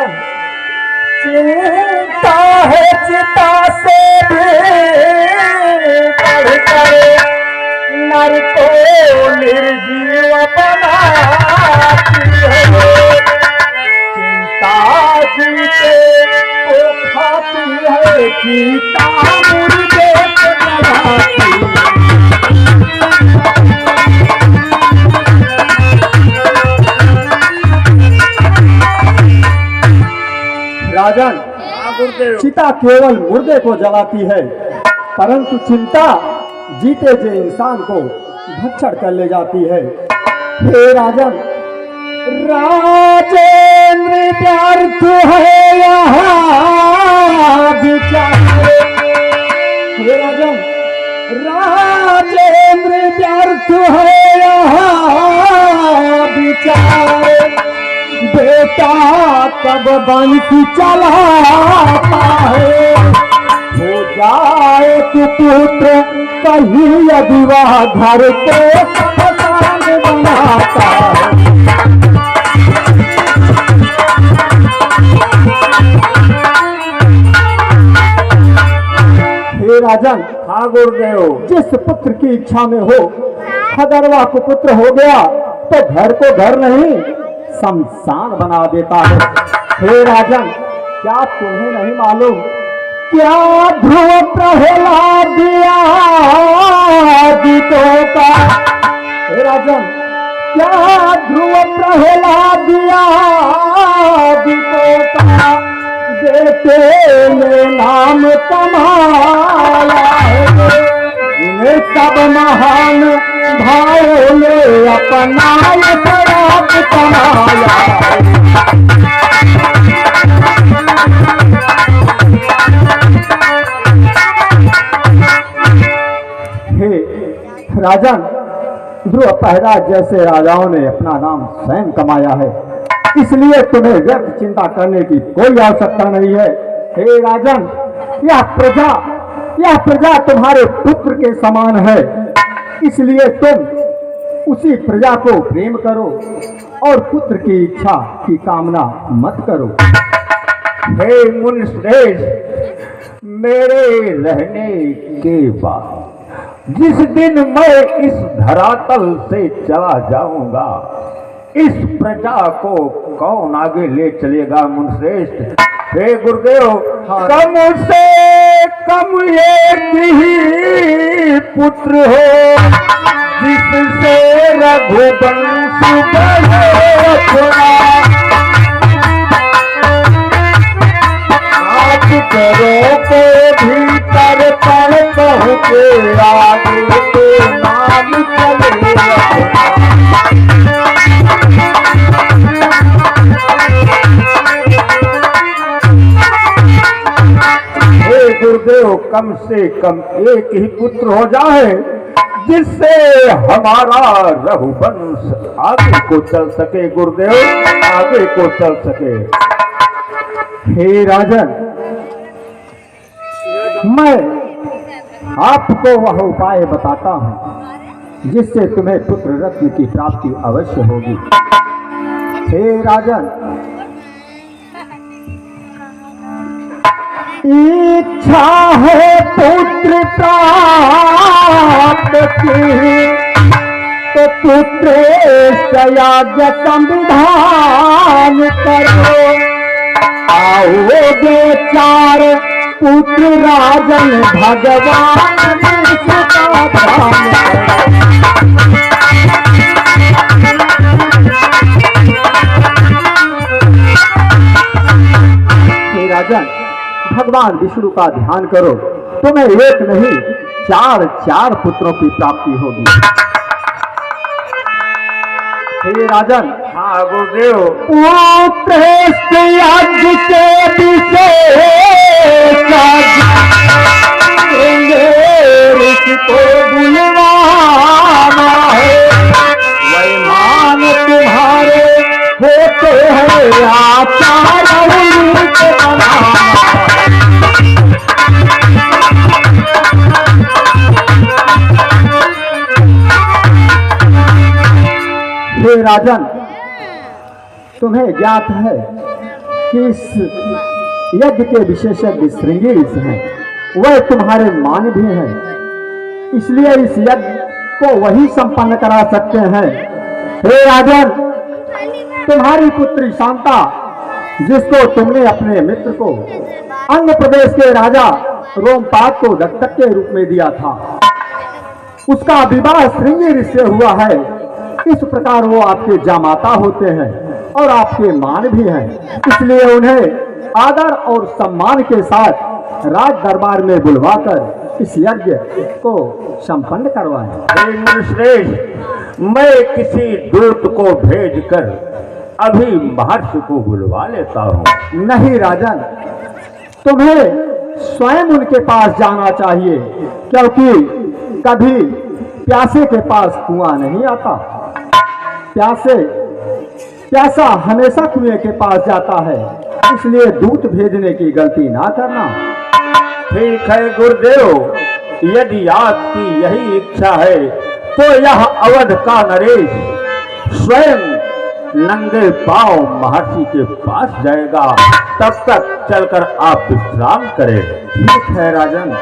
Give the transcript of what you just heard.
राजन, चिंता है चिता से भी बढ़कर नर को निर्जीव बनाती है। चिंता जीते को खाती है, चिता मुर्दे को जलाती है। राजन, चिता केवल मुर्दे को जलाती है, परंतु चिंता जीते जी इंसान को भक्षण कर ले जाती है। हे राजन, राजेंद्र व्यर्थ है यहाँ विचार। हे राजन, राजेंद्र व्यर्थ है यहाँ विचार। बेटा कब बंसी चलाता है, हो जाए तू पुत्र कहीं यदि वह घर को शमशान बनाता है। हे राजन, हाँ गुरुदेव, जिस पुत्र की इच्छा में हो, अगर वह कुपुत्र हो गया तो घर को घर नहीं शमशान बना देता है। हे राजन, क्या तुम्हें नहीं मालूम क्या ध्रुव प्रहलादियों का? हे राजन, क्या ध्रुव प्रहलादियों का बेटे ने नाम कमाया है। इन्हें सब महान भाइयों ने अपना शराब कमाया। हे राजन, ध्रुव प्रहलाद जैसे राजाओं ने अपना नाम स्वयं कमाया है, इसलिए तुम्हें व्यर्थ चिंता करने की कोई आवश्यकता नहीं है। हे राजन, यह प्रजा तुम्हारे पुत्र के समान है, इसलिए तुम उसी प्रजा को प्रेम करो और पुत्र की इच्छा की कामना मत करो। हे मुनिश्रेष्ठ, मेरे रहने के बाद जिस दिन मैं इस धरातल से चला जाऊंगा, इस प्रजा को कौन आगे ले चलेगा मुनिश्रेष्ठ? हे गुरुदेव, कम से कम एक ही पुत्र हो जिससे रघुवंश बढ़े थोड़ा। आप करो को भीतर पर पहुँचे, आगे तो नाम चलेगा। गुरुदेव, कम से कम एक ही पुत्र हो जाए जिससे हमारा रघुवंश आगे को चल सके। गुरुदेव, आगे को चल सके। हे राजन, मैं आपको वह उपाय बताता हूँ जिससे तुम्हें पुत्र रत्न की प्राप्ति अवश्य होगी। हे राजन, इच्छा है पुत्र प्राप्त की तो पुत्र यज्ञ संविधान करो। आओगे 4 पुत्र राजन, भगवान का ध्यान करो। राजन, भगवान विष्णु का ध्यान करो, तुम्हें एक नहीं 4 पुत्रों की प्राप्ति होगी। हे राजन, हाँ गुरुदेव, श्रेष्ठ यज्ञ के विशेष को बुलवाना है। वैमान तुम्हारे होते हैं आचार हे राजन, तुम्हें ज्ञात है कि इस यज्ञ के विशेषज्ञ श्रृंगी ऋषि हैं, वह तुम्हारे मान भी हैं, इसलिए इस यज्ञ को वही संपन्न करा सकते हैं। हे राजन, तुम्हारी पुत्री शांता, जिसको तुमने अपने मित्र को अन्य प्रदेश के राजा रोमपाद को दत्तक के रूप में दिया था, उसका विवाह श्रृंगी ऋषि से हुआ है। इस प्रकार वो आपके जामाता होते हैं और आपके मान भी हैं, इसलिए उन्हें आदर और सम्मान के साथ राज दरबार में बुलवाकर इस यज्ञ को संपन्न करवाएं। हे मुनिश्रेष्ठ, मैं किसी दूत को भेजकर अभी महर्षि को बुलवा लेता हूँ। नहीं राजन, तुम्हें स्वयं उनके पास जाना चाहिए, क्योंकि कभी प्यासे के पास कुआं नहीं आता। प्यासा हमेशा कुएं के पास जाता है, इसलिए दूत भेजने की गलती ना करना। ठीक है गुरुदेव, यदि आपकी यही इच्छा है तो यह अवध का नरेश स्वयं नंगे पांव महर्षि के पास जाएगा। तब तक चलकर आप विश्राम करें। ठीक है राजन।